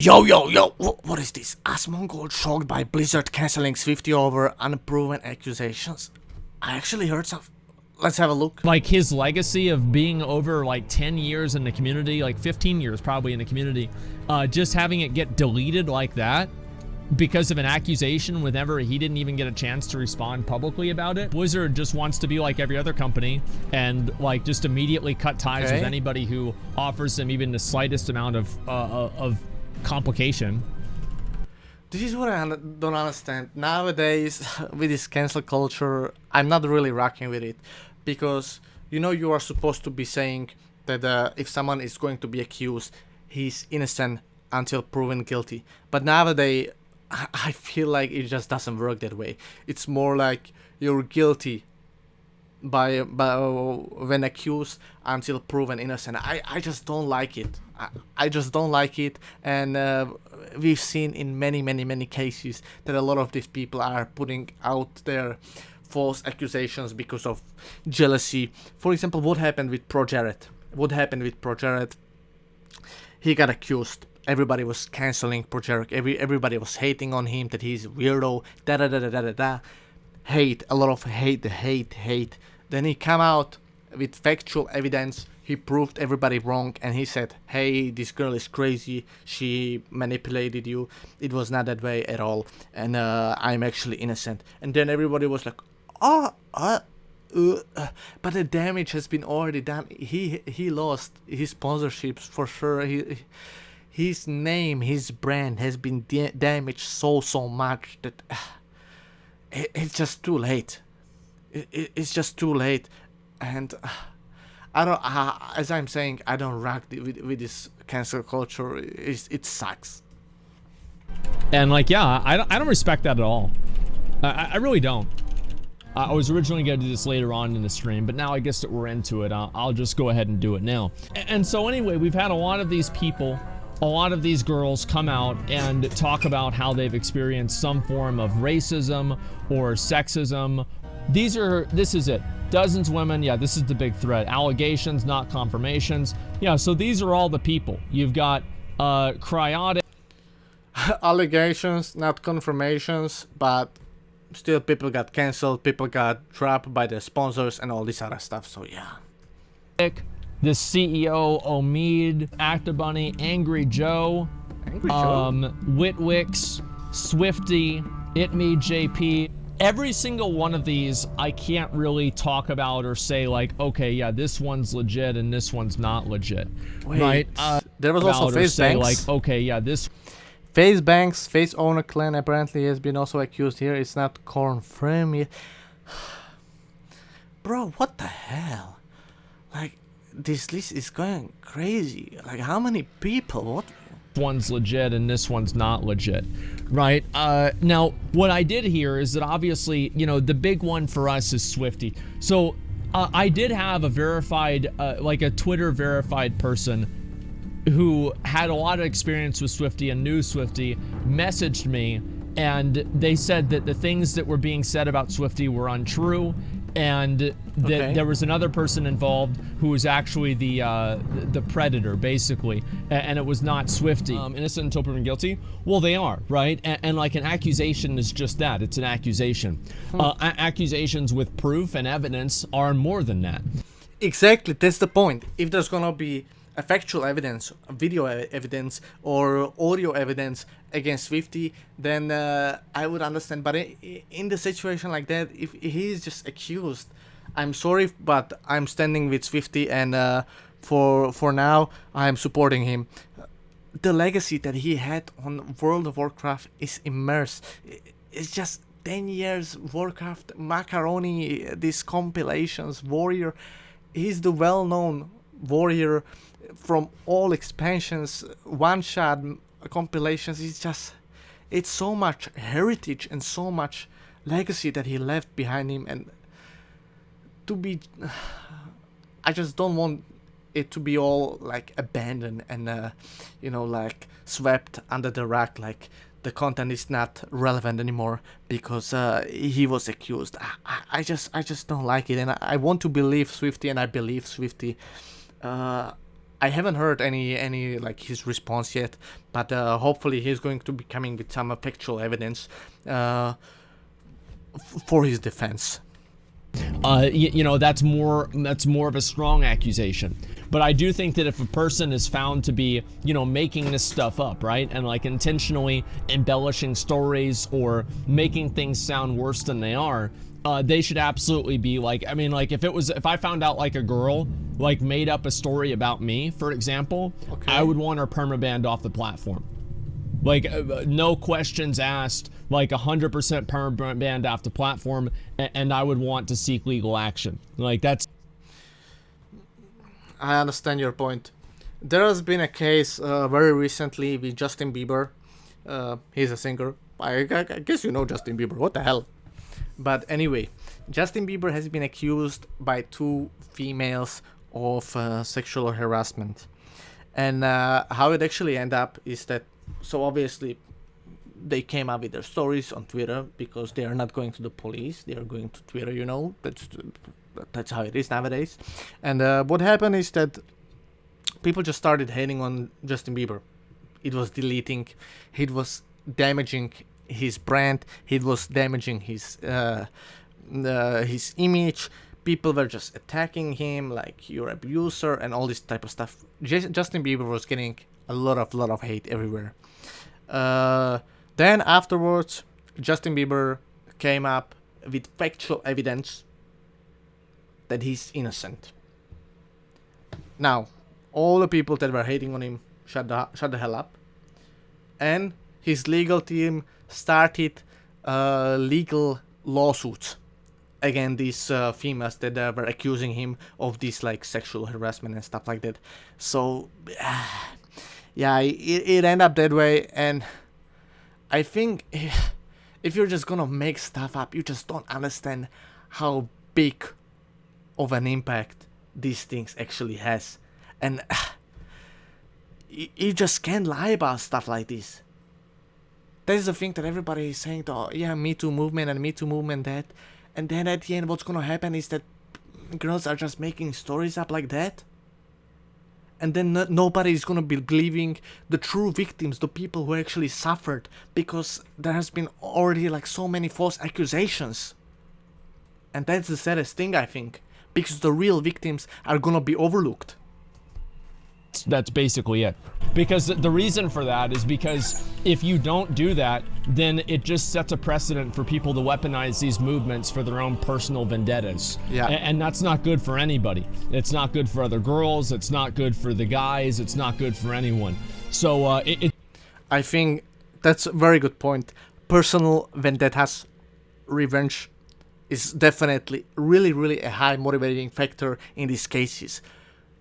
Yo, what is this? Asmongold shocked by Blizzard cancelling Swifty over unproven accusations. I actually heard some. Let's have a look. Like his legacy of being over like 10 years in the community, like 15 years probably in the community, just having it get deleted like that because of an accusation whenever he didn't even get a chance to respond publicly about it. Blizzard just wants to be like every other company and like just immediately cut ties with anybody who offers them even the slightest amount of complication. This is what I don't understand. Nowadays, with this cancel culture, I'm not really rocking with it. Because, you are supposed to be saying that if someone is going to be accused, he's innocent until proven guilty. But nowadays, I feel like it just doesn't work that way. It's more like you're guilty by when accused until proven innocent. I just don't like it. I just don't like it. And we've seen in many cases that a lot of these people are putting out their false accusations because of jealousy. For example, what happened with ProJared? He got accused. Everybody was canceling ProJared. Everybody was hating on him that he's weirdo. Hate, a lot of hate. Then he came out with factual evidence. He proved everybody wrong, and he said, "Hey, this girl is crazy. She manipulated you. It was not that way at all, and I'm actually innocent." And then everybody was like, but the damage has been already done. He lost his sponsorships for sure. His name, his brand has been damaged so much that it's just too late. It's just too late, and I don't. As I'm saying, I don't rock with this cancel culture. It sucks. And like, yeah, I don't respect that at all. I really don't. I was originally going to do this later on in the stream, but now I guess that we're into it, I'll just go ahead and do it now. And so anyway, we've had a lot of these people, a lot of these girls come out and talk about how they've experienced some form of racism or sexism. This is it. Dozens of women, yeah, this is the big thread. Allegations, not confirmations. Yeah, so these are all the people. You've got Cryotic. Allegations, not confirmations, but still people got cancelled, people got dropped by their sponsors and all this other stuff, so yeah. The CEO, Omid, Actabunny, Angry Joe, Witwix, Swifty, JP. Every single one of these, I can't really talk about or say like, okay, yeah, this one's legit and this one's not legit. Wait, right? There was also Face Banks. Like, okay, yeah, this. Face Banks, Face Owner Clan apparently has been also accused here. It's not confirmed yet. Bro, what the hell? Like, this list is going crazy. Like, how many people? What? One's legit and this one's not legit, right? Now, what I did here is that obviously, the big one for us is Swifty. So I did have a verified, like a Twitter verified person who had a lot of experience with Swifty and knew Swifty, messaged me, and they said that the things that were being said about Swifty were untrue, and that there was another person involved who was actually the predator, basically, and it was not Swifty. Innocent until proven guilty? Well, they are, right? And like an accusation is just that. It's an accusation. Accusations with proof and evidence are more than that. Exactly, that's the point. If there's gonna be a factual evidence, video evidence, or audio evidence against Swifty, then I would understand. But in the situation like that, if he's just accused, I'm sorry, but I'm standing with Swifty, and for now, I'm supporting him. The legacy that he had on World of Warcraft is immense. It's just 10 years Warcraft, Macaroni, these compilations, Warrior. He's the well-known warrior from all expansions, one-shot compilations. It's so much heritage and so much legacy that he left behind him, and I just don't want it to be all like abandoned and like swept under the rug, like the content is not relevant anymore because he was accused. I just don't like it, and I want to believe Swifty, and I believe Swifty. I haven't heard any like his response yet, but hopefully he's going to be coming with some factual evidence for his defense. You know, that's more of a strong accusation. But I do think that if a person is found to be, you know, making this stuff up, right, and like intentionally embellishing stories or making things sound worse than they are, they should absolutely be like, I mean, like if I found out like a girl like made up a story about me, for example, okay, I would want her permabanned off the platform. Like no questions asked, like 100% permabanned off the platform, and I would want to seek legal action. Like that's. I understand your point. There has been a case very recently with Justin Bieber. He's a singer. I guess you know Justin Bieber. What the hell? But anyway, Justin Bieber has been accused by 2 females of sexual harassment. And how it actually ended up is that, so obviously they came up with their stories on Twitter because they are not going to the police. They are going to Twitter, you know. That's how it is nowadays. And what happened is that people just started hating on Justin Bieber. It was deleting. It was damaging his brand. It was damaging his image. People were just attacking him like you're an abuser and all this type of stuff. Justin Bieber was getting a lot of hate everywhere. Then afterwards, Justin Bieber came up with factual evidence that he's innocent. Now, all the people that were hating on him shut the hell up, and his legal team started legal lawsuits against these females that were accusing him of this like sexual harassment and stuff like that. So, yeah, it ended up that way, and I think if you're just gonna make stuff up, you just don't understand how big of an impact these things actually has, and you just can't lie about stuff like this. That is the thing that everybody is saying, oh yeah, Me Too movement and Me Too movement that, and then at the end what's gonna happen is that girls are just making stories up like that, and then nobody is gonna be believing the true victims, the people who actually suffered, because there has been already like so many false accusations, and that's the saddest thing, I think. Because the real victims are gonna be overlooked. That's basically it. Because the reason for that is because if you don't do that, then it just sets a precedent for people to weaponize these movements for their own personal vendettas. Yeah. And that's not good for anybody. It's not good for other girls. It's not good for the guys. It's not good for anyone. So I think that's a very good point. Personal vendettas, revenge, is definitely really a high motivating factor in these cases.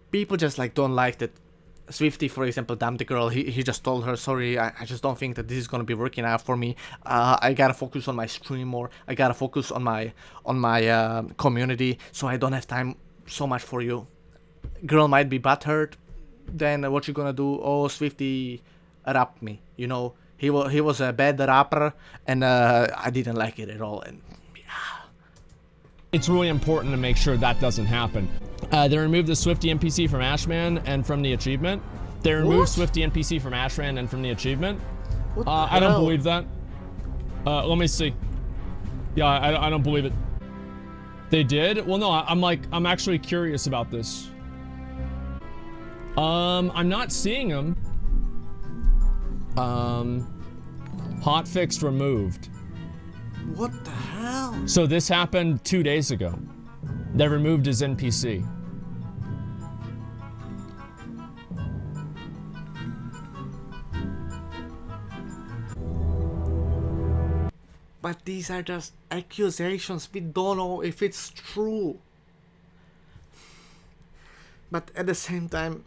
People just like don't like that. Swifty, for example, dumped the girl. He just told her, sorry, I just don't think that this is gonna be working out for me. I gotta focus on my stream more. I gotta focus on my community, so I don't have time so much for you. Girl might be butthurt. Then what you gonna do? Oh, Swifty rapped me. You know, he was a bad rapper, and I didn't like it at all. And it's really important to make sure that doesn't happen. They removed the Swifty NPC from Ashman and from the achievement. They removed Swifty NPC from Ashman and from the achievement. I don't believe that. Let me see. Yeah, I don't believe it. They did? Well, no, I'm actually curious about this. I'm not seeing them. Hotfix removed. What the hell? So this happened 2 days ago. They removed his NPC. But these are just accusations. We don't know if it's true. But at the same time,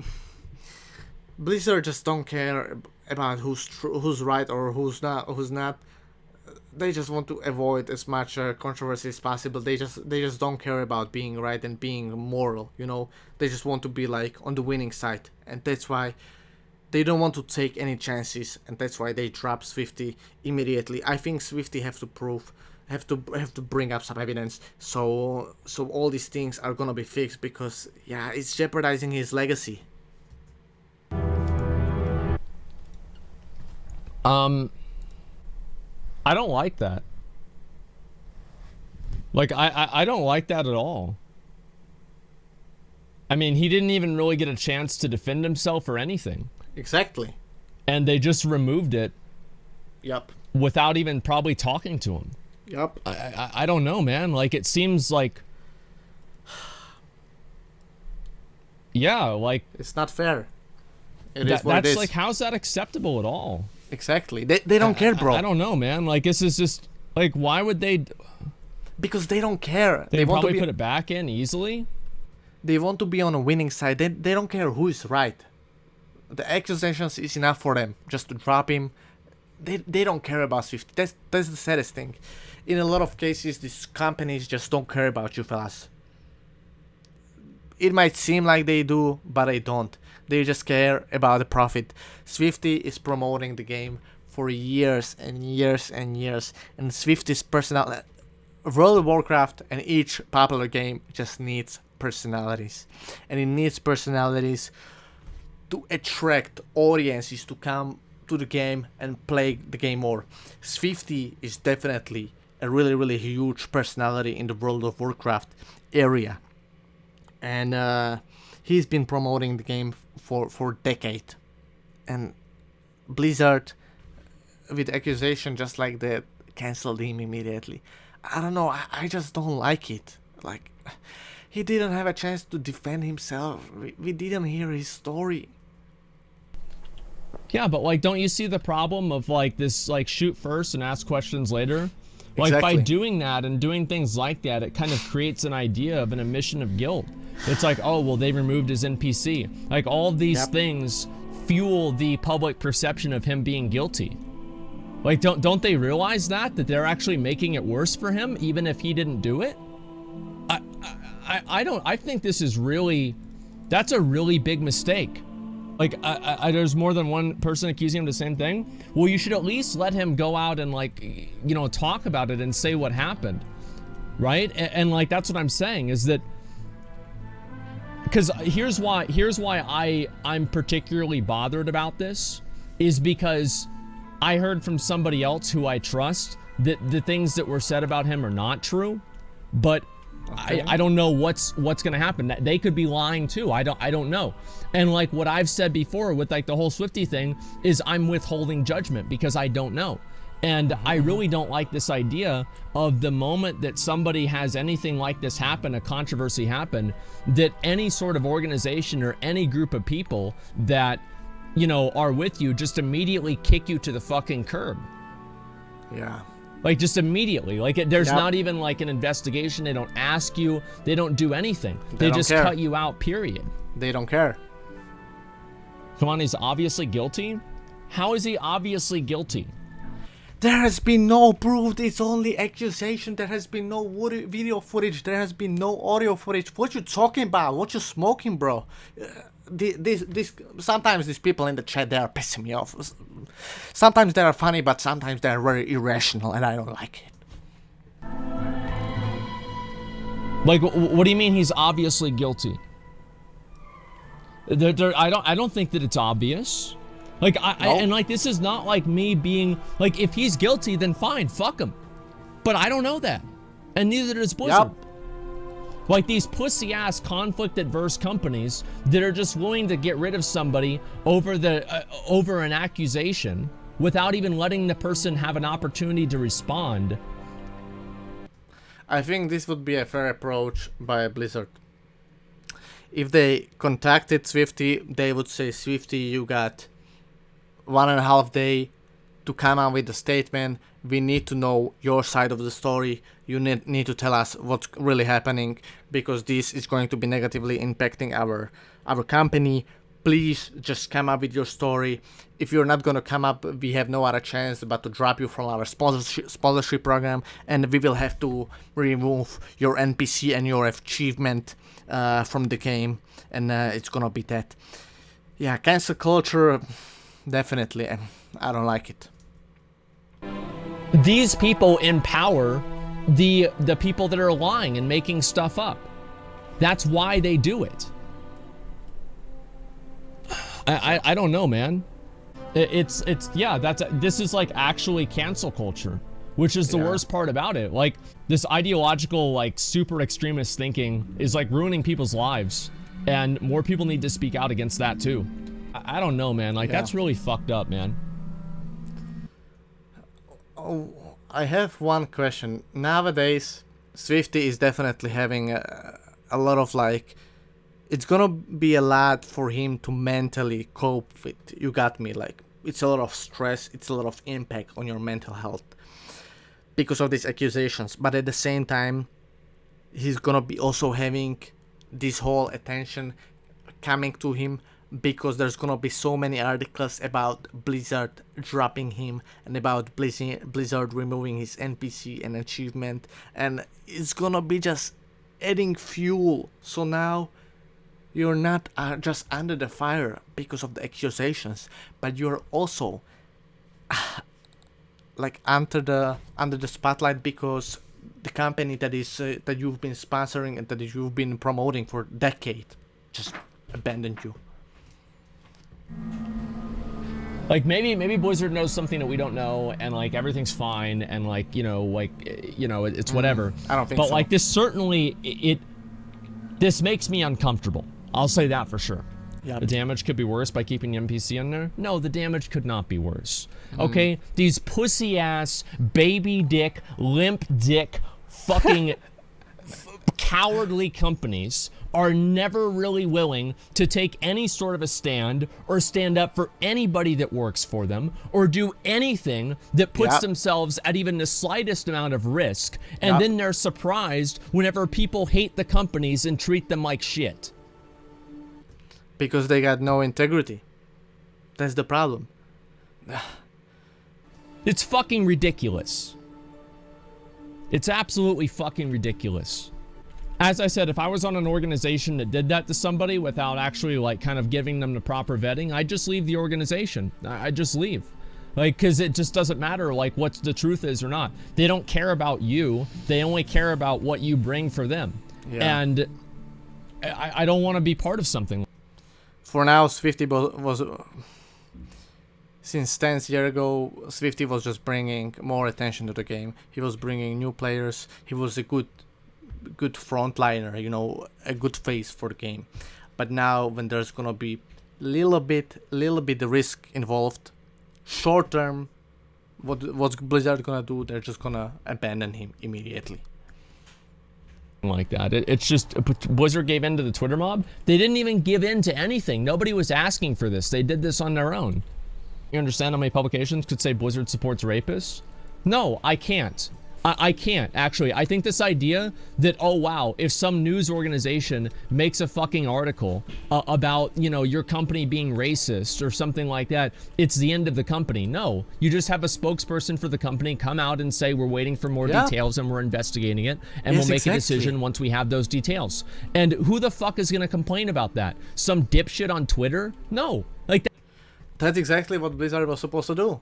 Blizzard just don't care about who's right or who's not. They just want to avoid as much controversy as possible. They just don't care about being right and being moral, you know. They just want to be like on the winning side, and that's why they don't want to take any chances, and that's why they drop Swifty immediately. I think Swifty have to bring up some evidence, so all these things are gonna be fixed, because yeah, it's jeopardizing his legacy. I don't like that. Like, I don't like that at all. I mean, he didn't even really get a chance to defend himself or anything. Exactly. And they just removed it. Yep. Without even probably talking to him. Yep. I don't know, man. Like, it seems like... Yeah, like... It's not fair. That's like, how's that acceptable at all? Exactly. They don't care, bro. I don't know, man. Like, this is just... Like, why would they... Because they don't care. They want probably put it back in easily. They want to be on a winning side. They don't care who is right. The accusations is enough for them. Just to drop him. They don't care about Swifty. That's the saddest thing. In a lot of cases, these companies just don't care about you fellas. It might seem like they do, but they don't. They just care about the profit. Swifty is promoting the game for years and years and years. And Swifty's personality... World of Warcraft and each popular game just needs personalities. And it needs personalities to attract audiences to come to the game and play the game more. Swifty is definitely a really, really huge personality in the World of Warcraft area. And he's been promoting the game for decade. And Blizzard, with accusation just like that, canceled him immediately. I don't know, I just don't like it. Like, he didn't have a chance to defend himself. We didn't hear his story. Yeah, but like, don't you see the problem of like this, like, shoot first and ask questions later? Like, Exactly. by doing that and doing things like that, it kind of creates an idea of an admission of guilt. It's like, oh, well, they removed his NPC. Like, all of these things fuel the public perception of him being guilty. Like, don't they realize that they're actually making it worse for him, even if he didn't do it? I think this is really, that's a really big mistake. Like, there's more than one person accusing him of the same thing. Well, you should at least let him go out and, like, you know, talk about it and say what happened, right? And like, that's what I'm saying is that, because here's why I'm particularly bothered about this, is because I heard from somebody else who I trust that the things that were said about him are not true, but okay. I don't know what's gonna happen. They could be lying too. I don't know. And like what I've said before with like the whole Swifty thing is I'm withholding judgment because I don't know. And I really don't like this idea of the moment that somebody has anything like this happen, a controversy happen, that any sort of organization or any group of people that, you know, are with you just immediately kick you to the fucking curb. Yeah. Like, just immediately. Like, there's not even like an investigation. They don't ask you. They don't do anything. They just cut you out, period. They don't care. Come on, he's obviously guilty? How is he obviously guilty? There has been no proof. It's only accusation. There has been no video footage. There has been no audio footage. What you talking about? What you smoking, bro? Sometimes these people in the chat, they are pissing me off. Sometimes they are funny, but sometimes they are very irrational, and I don't like it. Like, what do you mean he's obviously guilty? I don't think that it's obvious. Like, and like, this is not like me being like, if he's guilty, then fine, fuck him. But I don't know that, and neither does Blizzard. Yep. Like these pussy-ass conflict-adverse companies that are just willing to get rid of somebody over an accusation without even letting the person have an opportunity to respond. I think this would be a fair approach by Blizzard. If they contacted Swifty, they would say, Swifty, you got 1.5 days to come out with a statement. We need to know your side of the story. You need to tell us what's really happening, because this is going to be negatively impacting our company. Please just come up with your story. If you're not going to come up, we have no other chance but to drop you from our sponsorship program, and we will have to remove your NPC and your achievement from the game, and it's going to be that. Yeah, cancel culture, definitely. I don't like it. These people empower the people that are lying and making stuff up. That's why they do it. I don't know, man. This is like actually cancel culture, which is the worst part about it. Like this ideological, like super extremist thinking is like ruining people's lives, and more people need to speak out against that too. I don't know, man. Like that's really fucked up, man. Oh, I have one question. Nowadays, Swifty is definitely having a lot of like, it's gonna be a lot for him to mentally cope with. You got me? Like, it's a lot of stress, it's a lot of impact on your mental health because of these accusations. But at the same time, he's gonna be also having this whole attention coming to him because there's gonna be so many articles about Blizzard dropping him and about Blizzard removing his NPC and Achievement, and it's gonna be just adding fuel. So now you're not just under the fire because of the accusations, but you're also like under the spotlight because the company that you've been sponsoring and that you've been promoting for a decade just abandoned you. Like maybe Blizzard knows something that we don't know, and like everything's fine, and like it's whatever. I don't think but so. Like this certainly this makes me uncomfortable. I'll say that for sure. Yep. The damage could be worse by keeping the NPC in there. No, the damage could not be worse. Okay, these pussy ass, baby dick, limp dick, fucking cowardly companies are never really willing to take any sort of a stand or stand up for anybody that works for them or do anything that puts themselves at even the slightest amount of risk. And then they're surprised whenever people hate the companies and treat them like shit. Because they got no integrity. That's the problem. It's fucking ridiculous. It's absolutely fucking ridiculous. As I said, if I was on an organization that did that to somebody without actually like kind of giving them the proper vetting, I'd just leave the organization. I'd just leave. Like, because it just doesn't matter like what the truth is or not. They don't care about you. They only care about what you bring for them. And I don't want to be part of something. For now, Swifty was since 10 years ago, Swifty was just bringing more attention to the game. He was bringing new players. He was a good frontliner, a good face for the game. But now, when there's gonna be little bit the risk involved, short term, what's Blizzard gonna do? They're just gonna abandon him immediately. Like that. It's just Blizzard gave in to the Twitter mob. They didn't even give in to anything. Nobody was asking for this. They did this on their own. You understand how many publications could say Blizzard supports rapists? No, I can't. I can't, actually. I think this idea that, oh wow, if some news organization makes a fucking article about, your company being racist or something like that, it's the end of the company. No, you just have a spokesperson for the company come out and say, we're waiting for more details and we're investigating it, and we'll make a decision once we have those details. And who the fuck is going to complain about that? Some dipshit on Twitter? No. Like that. That's exactly what Blizzard was supposed to do.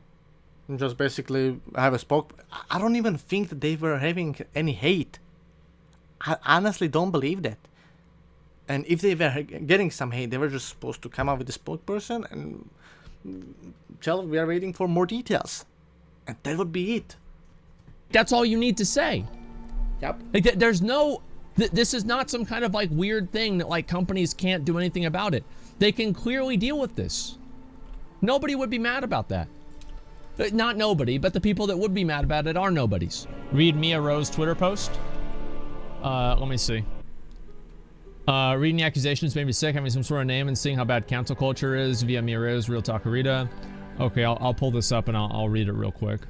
Just basically have a I don't even think that they were having any hate. I honestly don't believe that. And if they were getting some hate, they were just supposed to come up with a spokesperson and tell we are waiting for more details. And that would be it. That's all you need to say. Yep. Like there's no... This is not some kind of like weird thing that like companies can't do anything about it. They can clearly deal with this. Nobody would be mad about that. Not nobody, but the people that would be mad about it are nobodies. Read Mia Rose's Twitter post. Let me see. Reading the accusations made me sick, having some sort of name and seeing how bad cancel culture is via Mia Rose, Real Talkarita. Okay, I'll pull this up and I'll read it real quick.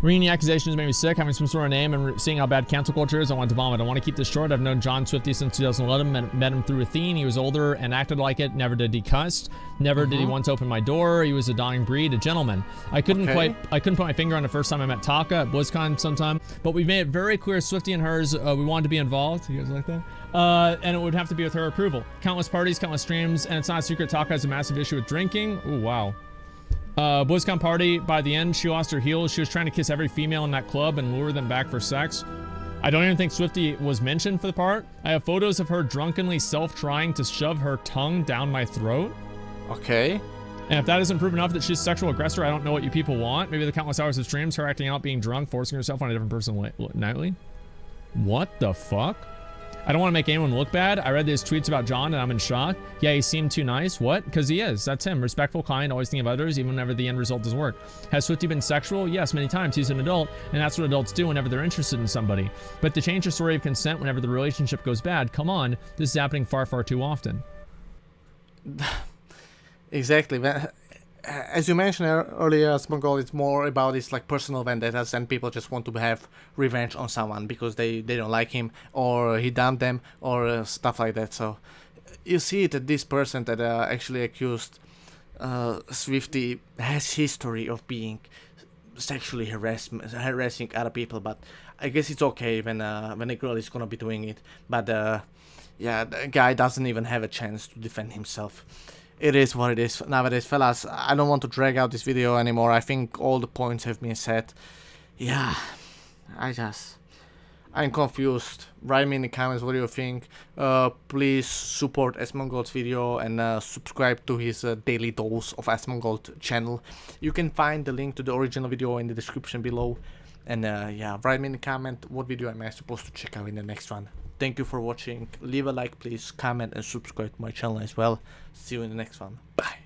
Reading the accusations made me sick, having some sort of name and seeing how bad cancel culture is. I want to vomit. I want to keep this short. I've known John Swifty since 2011. Met him through Athene. He was older and acted like it. Never did he cuss. Never did he once open my door. He was a dying breed, a gentleman. I couldn't put my finger on the first time I met Taka at BlizzCon sometime, but we made it very clear, Swifty and hers, we wanted to be involved. You guys like that? And it would have to be with her approval. Countless parties, countless streams, and it's not a secret Taka has a massive issue with drinking. Oh wow. BlizzCon party, by the end, she lost her heels. She was trying to kiss every female in that club and lure them back for sex. I don't even think Swifty was mentioned for the part. I have photos of her drunkenly trying to shove her tongue down my throat. Okay. And if that isn't proof enough that she's a sexual aggressor, I don't know what you people want. Maybe the countless hours of streams, her acting out, being drunk, forcing herself on a different person nightly. What the fuck? I don't want to make anyone look bad. I read these tweets about John and I'm in shock. Yeah, he seemed too nice. What? Because he is. That's him. Respectful, kind, always thinking of others, even whenever the end result doesn't work. Has Swifty been sexual? Yes, many times. He's an adult, and that's what adults do whenever they're interested in somebody. But to change the story of consent whenever the relationship goes bad, come on. This is happening far, far too often. Exactly. As you mentioned earlier, Asmongold, it's more about his like personal vendettas, and people just want to have revenge on someone because they don't like him, or he dumped them, or stuff like that. So you see that this person that actually accused Swifty has history of being sexually harassing other people, but I guess it's okay when a girl is gonna be doing it. But yeah, the guy doesn't even have a chance to defend himself. It is what it is nowadays, fellas. I don't want to drag out this video anymore. I think all the points have been said. Yeah, I'm confused. Write me in the comments what you think. Please support Asmongold's video and subscribe to his daily dose of Asmongold channel. You can find the link to the original video in the description below. And yeah, write me in the comment what video am I supposed to check out in the next one. Thank you for watching. Leave a like, please, comment and subscribe to my channel as well. See you in the next one. Bye.